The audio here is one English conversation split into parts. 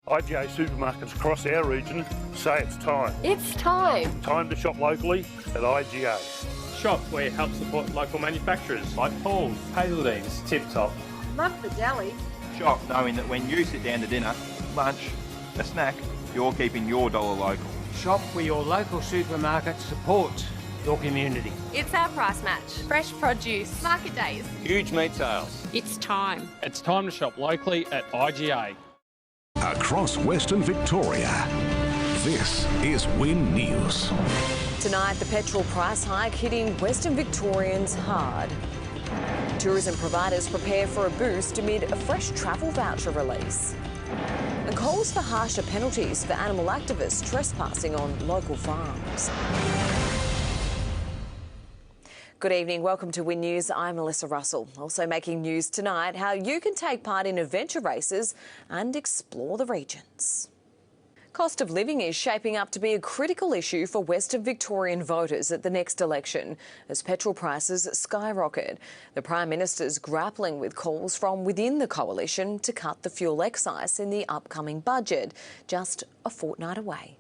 IGA supermarkets across our region say it's time. It's time. Time to shop locally at IGA. Shop where you help support local manufacturers like Paul's, Hazeldene's, Tip Top. Love the deli. Shop knowing that when you sit down to dinner, lunch, a snack, you're keeping your dollar local. Shop where your local supermarket supports your community. It's our price match. Fresh produce. Market days. Huge meat sales. It's time. It's time to shop locally at IGA. Across Western Victoria, this is Win News. Tonight, the petrol price hike hitting Western Victorians hard. Tourism providers prepare for a boost amid a fresh travel voucher release. And calls for harsher penalties for animal activists trespassing on local farms. Good evening, welcome to Win News. I'm Melissa Russell. Also making news tonight, how you can take part in adventure races and explore the regions. Cost of living is shaping up to be a critical issue for Western Victorian voters at the next election as petrol prices skyrocket. The Prime Minister's grappling with calls from within the coalition to cut the fuel excise in the upcoming budget, just a fortnight away.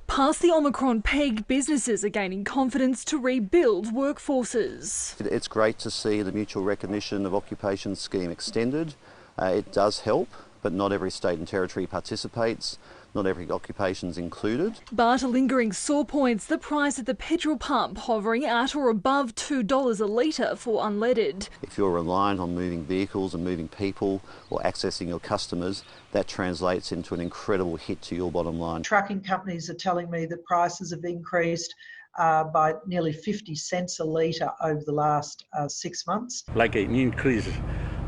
Past the Omicron peg, businesses are gaining confidence to rebuild workforces. It's great to see the mutual recognition of occupation scheme extended. It does help, but not every state and territory participates. Not every occupation's included. But lingering sore points, the price at the petrol pump hovering at or above $2 a litre for unleaded. If you're reliant on moving vehicles and moving people or accessing your customers, that translates into an incredible hit to your bottom line. Trucking companies are telling me that prices have increased by nearly 50 cents a litre over the last 6 months. Like an increase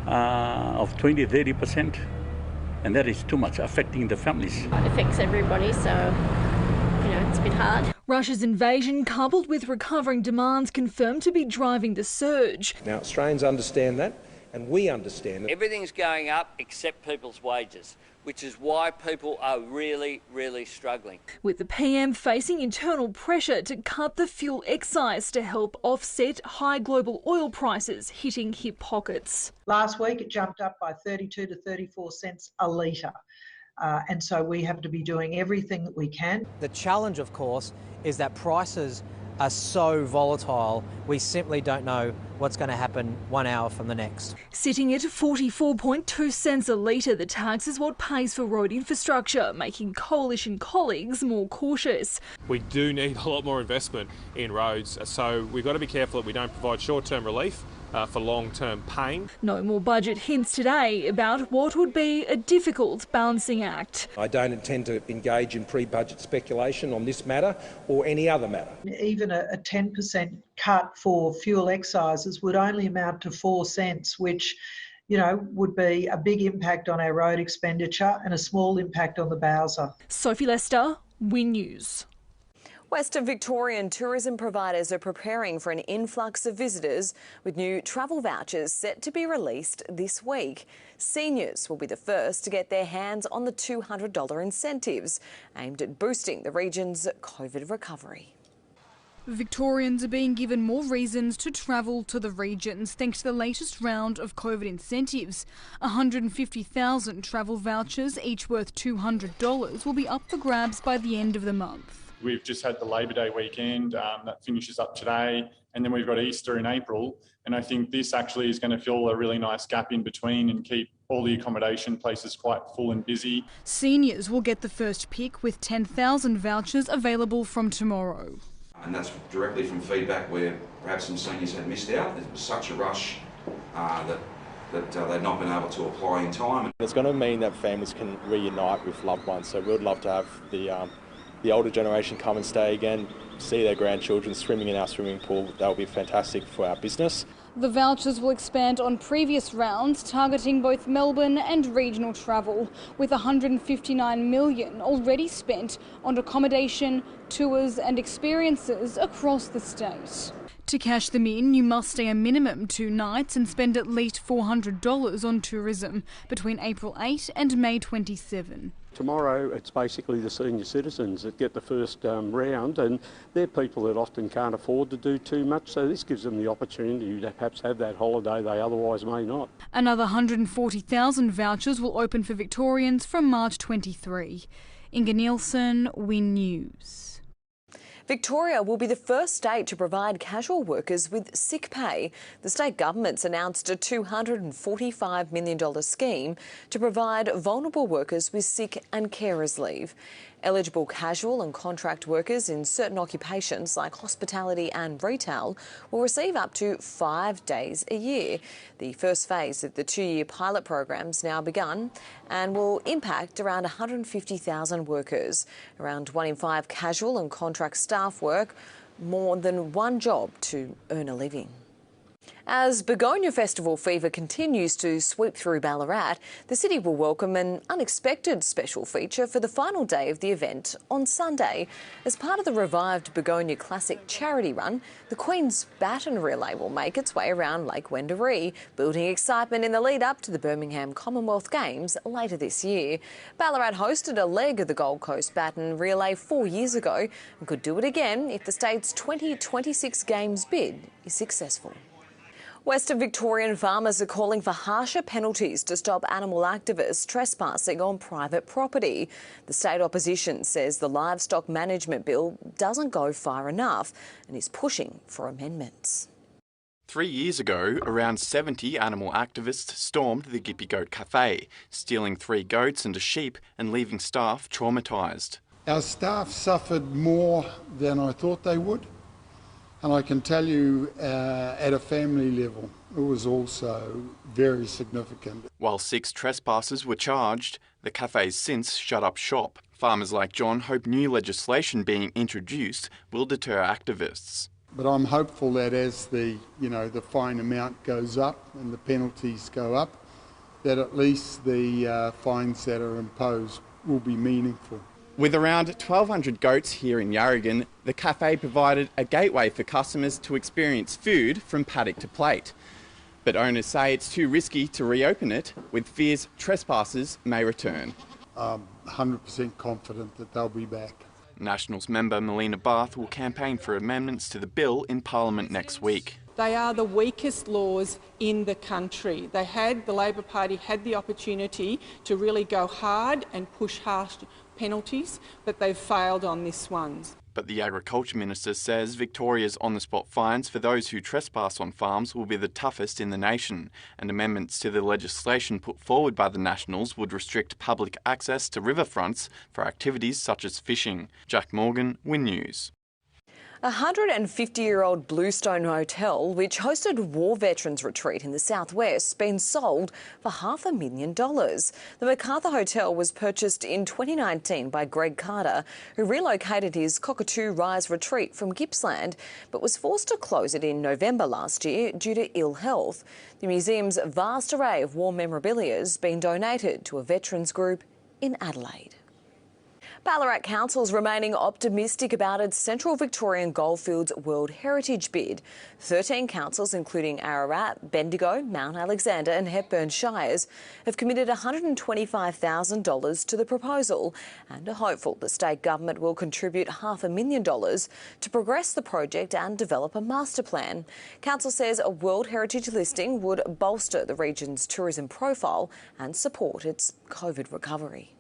of 20-30%. And that is too much, affecting the families. It affects everybody, so, it's a bit hard. Russia's invasion, coupled with recovering demands, confirmed to be driving the surge. Now, Australians understand that, and we understand it. Everything's going up except people's wages, which is why people are really, really struggling. With the PM facing internal pressure to cut the fuel excise to help offset high global oil prices hitting hip pockets. Last week it jumped up by 32 to 34 cents a litre. And so we have to be doing everything that we can. The challenge, of course, is that prices are so volatile, we simply don't know what's going to happen 1 hour from the next. Sitting at 44.2 cents a litre, the tax is what pays for road infrastructure, making coalition colleagues more cautious. We do need a lot more investment in roads, so we've got to be careful that we don't provide short-term relief for long-term pain. No more budget hints today about what would be a difficult balancing act. I don't intend to engage in pre-budget speculation on this matter or any other matter. Even a 10% cut for fuel excises would only amount to 4 cents, which would be a big impact on our road expenditure and a small impact on the Bowser. Sophie Lester, Win News. Western Victorian tourism providers are preparing for an influx of visitors with new travel vouchers set to be released this week. Seniors will be the first to get their hands on the $200 incentives aimed at boosting the region's COVID recovery. Victorians are being given more reasons to travel to the regions thanks to the latest round of COVID incentives. 150,000 travel vouchers, each worth $200, will be up for grabs by the end of the month. We've just had the Labor Day weekend, that finishes up today, and then we've got Easter in April, and I think this actually is going to fill a really nice gap in between and keep all the accommodation places quite full and busy. Seniors will get the first pick with 10,000 vouchers available from tomorrow. And that's directly from feedback where perhaps some seniors had missed out. There was such a rush that they'd not been able to apply in time. It's going to mean that families can reunite with loved ones, so we'd love to have the older generation come and stay again, see their grandchildren swimming in our swimming pool. That will be fantastic for our business. The vouchers will expand on previous rounds, targeting both Melbourne and regional travel, with $159 million already spent on accommodation, tours and experiences across the state. To cash them in, you must stay a minimum 2 nights and spend at least $400 on tourism between April 8 and May 27. Tomorrow it's basically the senior citizens that get the first round, and they're people that often can't afford to do too much, so this gives them the opportunity to perhaps have that holiday they otherwise may not. Another 140,000 vouchers will open for Victorians from March 23. Inga Nielsen, Win News. Victoria will be the first state to provide casual workers with sick pay. The state government's announced a $245 million scheme to provide vulnerable workers with sick and carers leave. Eligible casual and contract workers in certain occupations like hospitality and retail will receive up to 5 days a year. The first phase of the 2-year pilot program's now begun and will impact around 150,000 workers. Around 1 in 5 casual and contract staff work more than one job to earn a living. As Begonia Festival fever continues to sweep through Ballarat, the city will welcome an unexpected special feature for the final day of the event on Sunday. As part of the revived Begonia Classic charity run, the Queen's Baton Relay will make its way around Lake Wendouree, building excitement in the lead up to the Birmingham Commonwealth Games later this year. Ballarat hosted a leg of the Gold Coast Baton Relay 4 years ago and could do it again if the state's 2026 Games bid is successful. Western Victorian farmers are calling for harsher penalties to stop animal activists trespassing on private property. The state opposition says the livestock management bill doesn't go far enough and is pushing for amendments. 3 years ago, around 70 animal activists stormed the Gippy Goat Cafe, stealing 3 goats and a sheep and leaving staff traumatised. Our staff suffered more than I thought they would. And I can tell you, at a family level, it was also very significant. While 6 trespassers were charged, the cafe's since shut up shop. Farmers like John hope new legislation being introduced will deter activists. But I'm hopeful that as the fine amount goes up and the penalties go up, that at least the fines that are imposed will be meaningful. With around 1,200 goats here in Yarragon, the cafe provided a gateway for customers to experience food from paddock to plate. But owners say it's too risky to reopen it, with fears trespassers may return. I'm 100% confident that they'll be back. Nationals member Melina Barth will campaign for amendments to the bill in Parliament next week. They are the weakest laws in the country. The Labor Party had the opportunity to really go hard and push harsh penalties, but they've failed on this one. But the Agriculture Minister says Victoria's on-the-spot fines for those who trespass on farms will be the toughest in the nation, and amendments to the legislation put forward by the Nationals would restrict public access to riverfronts for activities such as fishing. Jack Morgan, Win News. A 150-year-old Bluestone Hotel, which hosted war veterans retreat in the southwest, has been sold for $500,000. The MacArthur Hotel was purchased in 2019 by Greg Carter, who relocated his Cockatoo Rise retreat from Gippsland, but was forced to close it in November last year due to ill health. The museum's vast array of war memorabilia has been donated to a veterans group in Adelaide. Ballarat Council's remaining optimistic about its Central Victorian Goldfields World Heritage bid. 13 councils, including Ararat, Bendigo, Mount Alexander and Hepburn Shires, have committed $125,000 to the proposal and are hopeful the state government will contribute $500,000 to progress the project and develop a master plan. Council says a World Heritage listing would bolster the region's tourism profile and support its COVID recovery.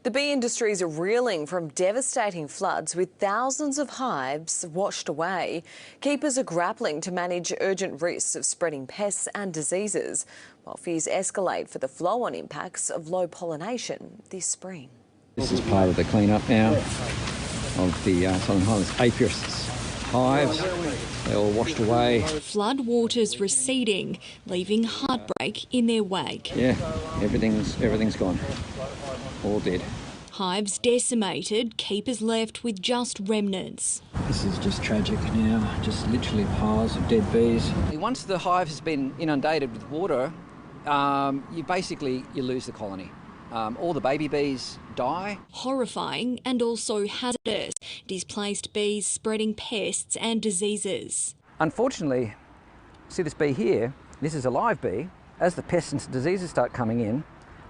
The bee industry is reeling from devastating floods with thousands of hives washed away. Keepers are grappling to manage urgent risks of spreading pests and diseases, while fears escalate for the flow-on impacts of low pollination this spring. This is part of the clean-up now of the Southern Highlands apiarists' hives. They're all washed away. Flood waters receding, leaving heartbreak in their wake. Yeah, everything's gone. All dead. Hives decimated, keepers left with just remnants. This is just tragic now, just literally piles of dead bees. Once the hive has been inundated with water, you lose the colony. All the baby bees die. Horrifying and also hazardous. Displaced bees spreading pests and diseases. Unfortunately, see this bee here, this is a live bee. As the pests and diseases start coming in,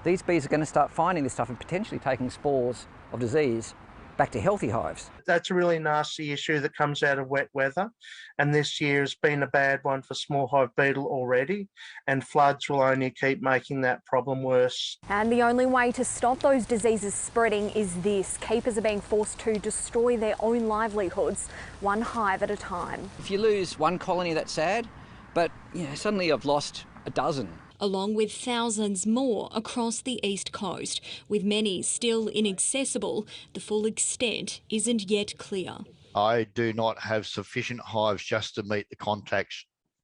these bees are going to start finding this stuff and potentially taking spores of disease back to healthy hives. That's a really nasty issue that comes out of wet weather, and this year has been a bad one for small hive beetle already, and floods will only keep making that problem worse. And the only way to stop those diseases spreading is this. Keepers are being forced to destroy their own livelihoods, one hive at a time. If you lose one colony, that's sad, but suddenly I've lost a dozen. Along with thousands more across the east coast. With many still inaccessible, the full extent isn't yet clear. I do not have sufficient hives just to meet the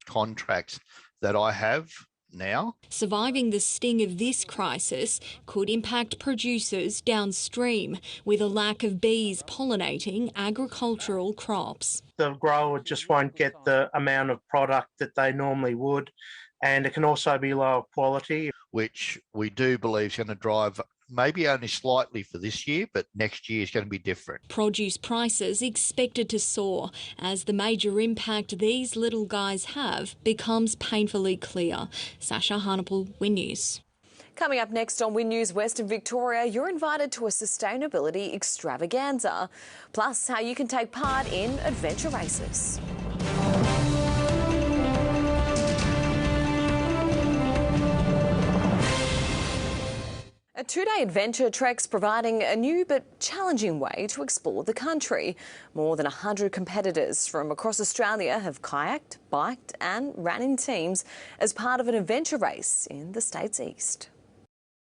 contracts that I have now. Surviving the sting of this crisis could impact producers downstream, with a lack of bees pollinating agricultural crops. The grower just won't get the amount of product that they normally would, and it can also be lower quality. Which we do believe is going to drive maybe only slightly for this year, but next year is going to be different. Produce prices expected to soar as the major impact these little guys have becomes painfully clear. Sasha Harnapul, Win News. Coming up next on Win News Western Victoria, you're invited to a sustainability extravaganza, plus how you can take part in adventure races. A two-day adventure trek's providing a new but challenging way to explore the country. More than 100 competitors from across Australia have kayaked, biked and ran in teams as part of an adventure race in the state's east.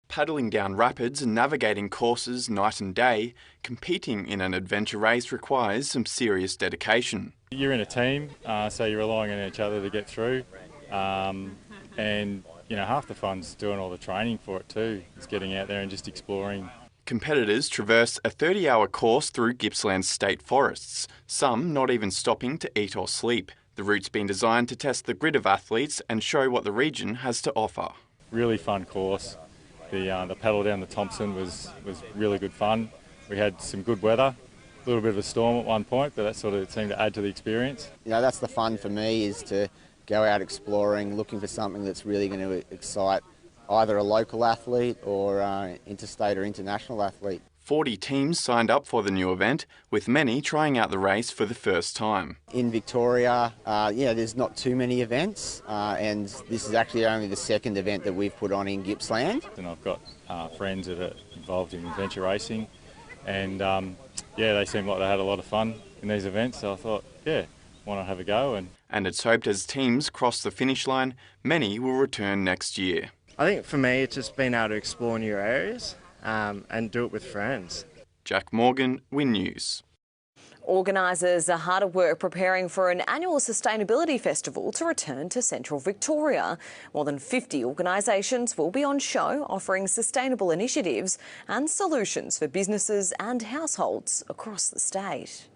Paddling down rapids and navigating courses night and day, competing in an adventure race requires some serious dedication. You're in a team, so you're relying on each other to get through. And half the fun's doing all the training for it too. It's getting out there and just exploring. Competitors traverse a 30-hour course through Gippsland's state forests, some not even stopping to eat or sleep. The route's been designed to test the grit of athletes and show what the region has to offer. Really fun course. The paddle down the Thompson was really good fun. We had some good weather, a little bit of a storm at one point, but that sort of seemed to add to the experience. That's the fun for me, is to go out exploring, looking for something that's really going to excite either a local athlete or interstate or international athlete. 40 teams signed up for the new event, with many trying out the race for the first time. In Victoria, there's not too many events, and this is actually only the second event that we've put on in Gippsland. And I've got friends that are involved in adventure racing, and they seemed like they had a lot of fun in these events, so I thought, why not have a go? And it's hoped as teams cross the finish line, many will return next year. I think for me, it's just being able to explore new areas and do it with friends. Jack Morgan, Win News. Organisers are hard at work preparing for an annual sustainability festival to return to central Victoria. More than 50 organisations will be on show offering sustainable initiatives and solutions for businesses and households across the state.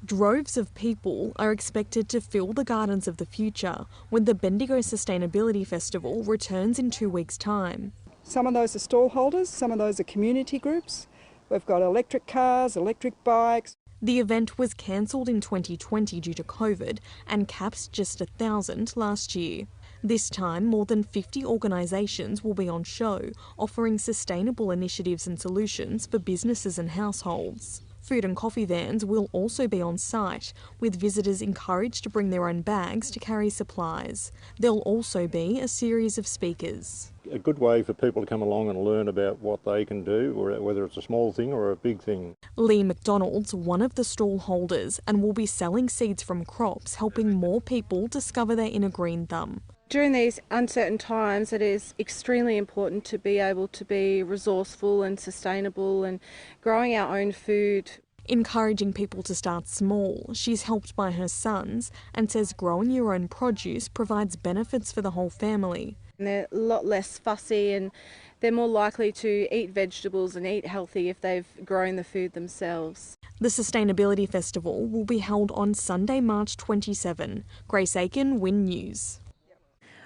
Droves of people are expected to fill the gardens of the future when the Bendigo Sustainability Festival returns in 2 weeks' time. Some of those are stallholders, some of those are community groups. We've got electric cars, electric bikes. The event was cancelled in 2020 due to COVID and capped just 1,000 last year. This time, more than 50 organisations will be on show, offering sustainable initiatives and solutions for businesses and households. Food and coffee vans will also be on site, with visitors encouraged to bring their own bags to carry supplies. There'll also be a series of speakers. A good way for people to come along and learn about what they can do, or whether it's a small thing or a big thing. Lee McDonald's one of the stall holders and will be selling seeds from crops, helping more people discover their inner green thumb. During these uncertain times, it is extremely important to be able to be resourceful and sustainable and growing our own food. Encouraging people to start small, she's helped by her sons and says growing your own produce provides benefits for the whole family. And they're a lot less fussy and they're more likely to eat vegetables and eat healthy if they've grown the food themselves. The Sustainability Festival will be held on Sunday, March 27. Grace Aiken, Win News.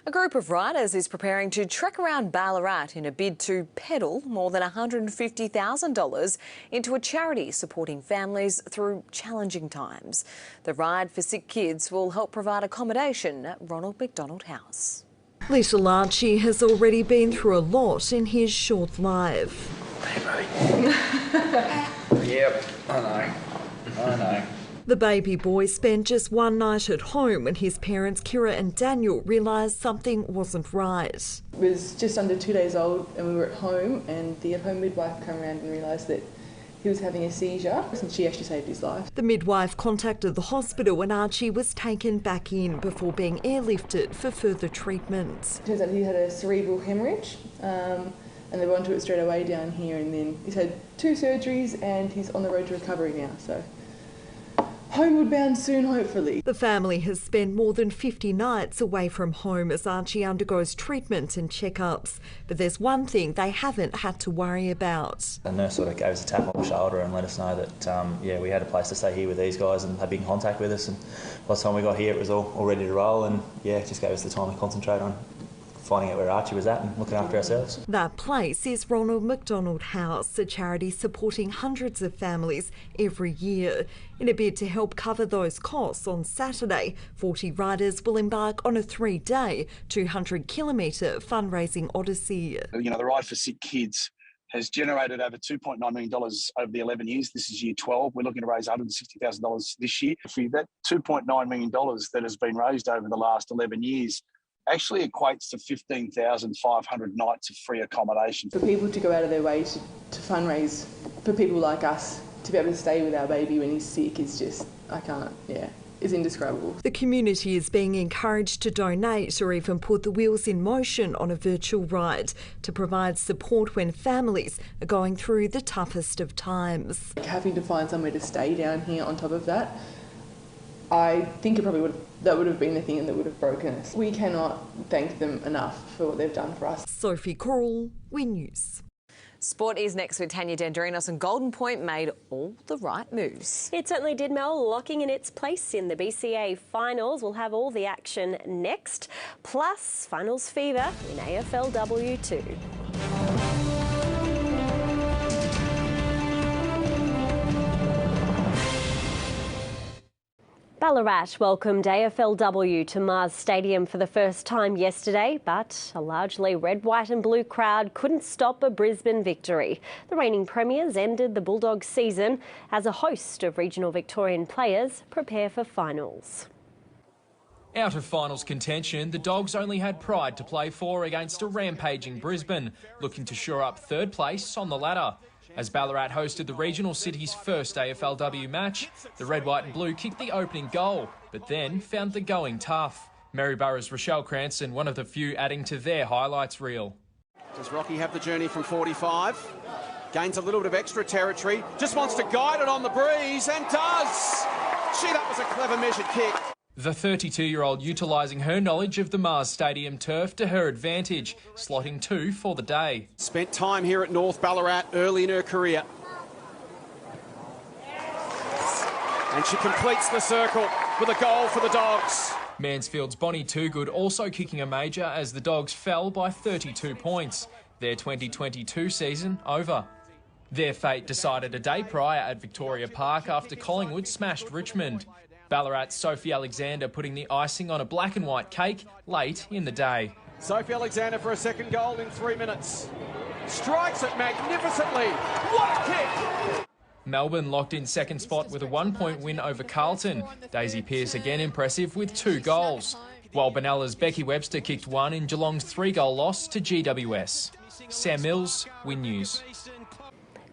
A group of riders is preparing to trek around Ballarat in a bid to peddle more than $150,000 into a charity supporting families through challenging times. The Ride for Sick Kids will help provide accommodation at Ronald McDonald House. Little Archie has already been through a lot in his short life. Hey, buddy. Yep, I know. The baby boy spent just one night at home when his parents, Kira and Daniel, realised something wasn't right. He was just under 2 days old and we were at home, and the home midwife came around and realised that he was having a seizure, and she actually saved his life. The midwife contacted the hospital and Archie was taken back in before being airlifted for further treatment. Turns out he had a cerebral hemorrhage, and they went to it straight away down here, and then he's had 2 surgeries and he's on the road to recovery now, so homeward bound soon, hopefully. The family has spent more than 50 nights away from home as Archie undergoes treatment and checkups. But there's one thing they haven't had to worry about. The nurse sort of gave us a tap on the shoulder and let us know that, we had a place to stay here with these guys and had been in contact with us. And by the time we got here, it was all ready to roll, and just gave us the time to concentrate on finding out where Archie was at and looking after ourselves. That place is Ronald McDonald House, a charity supporting hundreds of families every year. In a bid to help cover those costs, on Saturday, 40 riders will embark on a 3-day, 200-kilometre fundraising odyssey. The Ride for Sick Kids has generated over $2.9 million over the 11 years. This is year 12. We're looking to raise $160,000 this year. That $2.9 million that has been raised over the last 11 years actually equates to 15,500 nights of free accommodation. For people to go out of their way to fundraise for people like us to be able to stay with our baby when he's sick is just, it's indescribable. The community is being encouraged to donate or even put the wheels in motion on a virtual ride to provide support when families are going through the toughest of times. Having to find somewhere to stay down here on top of that, I think that would have been the thing that would have broken us. We cannot thank them enough for what they've done for us. Sophie Coral, Win News. Sport is next with Tanya Dendrinos, and Golden Point made all the right moves. It certainly did, Mel, locking in its place in the BCA finals. We'll have all the action next, plus finals fever in AFLW too. Ballarat welcomed AFLW to Mars Stadium for the first time yesterday, but a largely red, white and blue crowd couldn't stop a Brisbane victory. The reigning premiers ended the Bulldogs season as a host of regional Victorian players prepare for finals. Out of finals contention, the Dogs only had pride to play for against a rampaging Brisbane, looking to shore up third place on the ladder. As Ballarat hosted the regional city's first AFLW match, the red, white and blue kicked the opening goal, but then found the going tough. Maryborough's Rochelle Cranston, one of the few adding to their highlights reel. Does Rocky have the journey from 45? Gains a little bit of extra territory, just wants to guide it on the breeze, and does! Gee, that was a clever measured kick. The 32-year-old utilising her knowledge of the Mars Stadium turf to her advantage, slotting 2 for the day. Spent time here at North Ballarat early in her career. And she completes the circle with a goal for the Dogs. Mansfield's Bonnie Toogood also kicking a major as the Dogs fell by 32 points. Their 2022 season over. Their fate decided a day prior at Victoria Park after Collingwood smashed Richmond. Ballarat's Sophie Alexander putting the icing on a black and white cake late in the day. Sophie Alexander for a second goal in 3 minutes. Strikes it magnificently. What a kick! Melbourne locked in second spot with a 1-point win over Carlton. Daisy Pearce again impressive with 2 goals. While Benella's Becky Webster kicked 1 in Geelong's 3-goal loss to GWS. Sam Mills, Win News.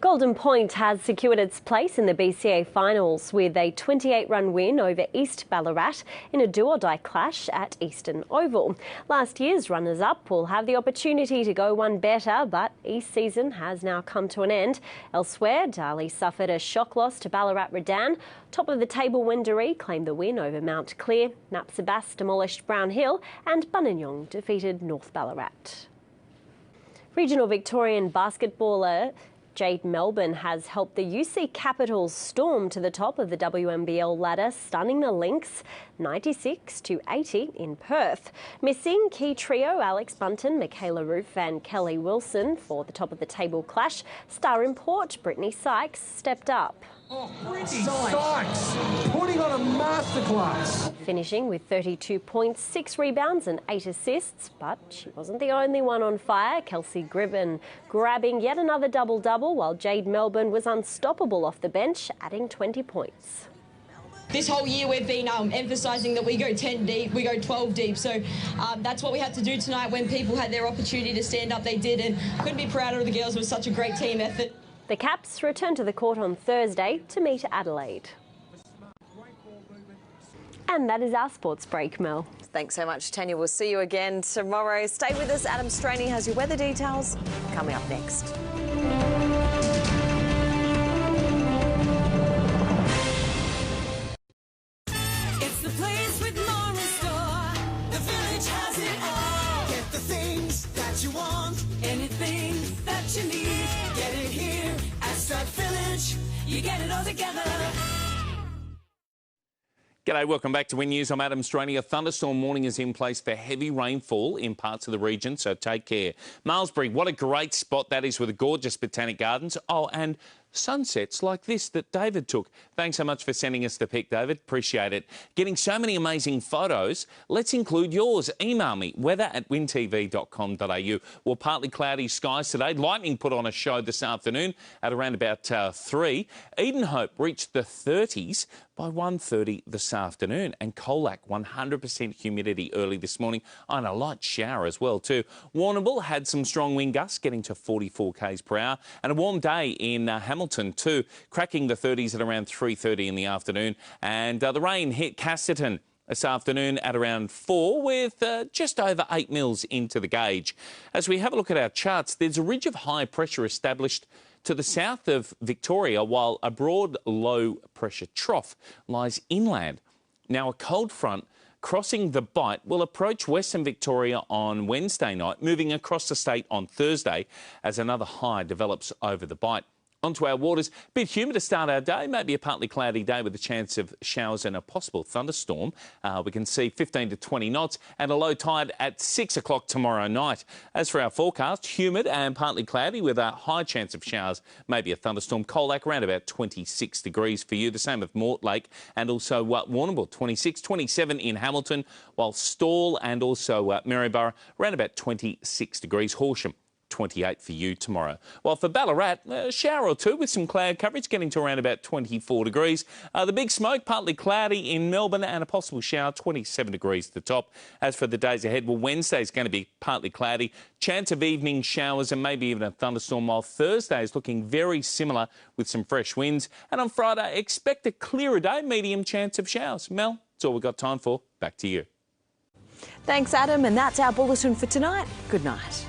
Golden Point has secured its place in the BCA finals with a 28-run win over East Ballarat in a do-or-die clash at Eastern Oval. Last year's runners-up will have the opportunity to go one better, but East season has now come to an end. Elsewhere, Darley suffered a shock loss to Ballarat Redan. Top of the table Wendouree claimed the win over Mount Clear. Napsabas demolished Brown Hill, and Buninyong defeated North Ballarat. Regional Victorian basketballer Jade Melbourne has helped the UC Capitals storm to the top of the WNBL ladder, stunning the Lynx 96-80 in Perth. Missing key trio Alex Bunton, Michaela Roof and Kelly Wilson for the top of the table clash. Star import Brittany Sykes stepped up. Brittany Sykes putting on a masterclass. Finishing with 32 points, 6 rebounds and 8 assists, but she wasn't the only one on fire. Kelsey Gribben grabbing yet another double-double, while Jade Melbourne was unstoppable off the bench, adding 20 points. This whole year we've been emphasising that we go 10 deep, we go 12 deep. So that's what we had to do tonight. When people had their opportunity to stand up, they did, and couldn't be prouder of the girls. It was such a great team effort. The Caps return to the court on Thursday to meet Adelaide. And that is our sports break, Mel. Thanks so much, Tanya. We'll see you again tomorrow. Stay with us. Adam Straney has your weather details coming up next. It's the place with more in store. The Village has it all. Get the things that you want, anything that you need. Get it here at Strike Village. You get it all together. G'day, welcome back to Win News. I'm Adam Straney. A thunderstorm warning is in place for heavy rainfall in parts of the region, so take care. Malmesbury, what a great spot that is with the gorgeous botanic gardens. Oh, and sunsets like this that David took. Thanks so much for sending us the pic, David. Appreciate it. Getting so many amazing photos. Let's include yours. Email me, weather@wintv.com.au. Well, partly cloudy skies today. Lightning put on a show this afternoon at around about 3. Edenhope reached the 30s by 1:30 this afternoon. And Colac, 100% humidity early this morning. And a light shower as well too. Warrnambool had some strong wind gusts getting to 44 k's per hour. And a warm day in Hamilton too, cracking the 30s at around 3:30 in the afternoon. And the rain hit Casterton this afternoon at around 4 with just over 8 mils into the gauge. As we have a look at our charts, there's a ridge of high pressure established to the south of Victoria, while a broad low pressure trough lies inland. Now a cold front crossing the Bight will approach Western Victoria on Wednesday night, moving across the state on Thursday as another high develops over the Bight. Onto our waters. Bit humid to start our day, maybe a partly cloudy day with a chance of showers and a possible thunderstorm. We can see 15 to 20 knots and a low tide at 6 o'clock tomorrow night. As for our forecast, humid and partly cloudy with a high chance of showers, maybe a thunderstorm. Colac around about 26 degrees for you. The same with Mortlake and also Warrnambool, 26, 27 in Hamilton, while Stawell and also Maryborough around about 26 degrees. Horsham, 28 for you tomorrow. While for Ballarat, a shower or two with some cloud coverage getting to around about 24 degrees. The Big Smoke, partly cloudy in Melbourne and a possible shower, 27 degrees at the top. As for the days ahead, well, Wednesday's going to be partly cloudy, chance of evening showers and maybe even a thunderstorm, while Thursday is looking very similar with some fresh winds. And on Friday, expect a clearer day, medium chance of showers. Mel, that's all we've got time for. Back to you. Thanks, Adam, and that's our bulletin for tonight. Good night.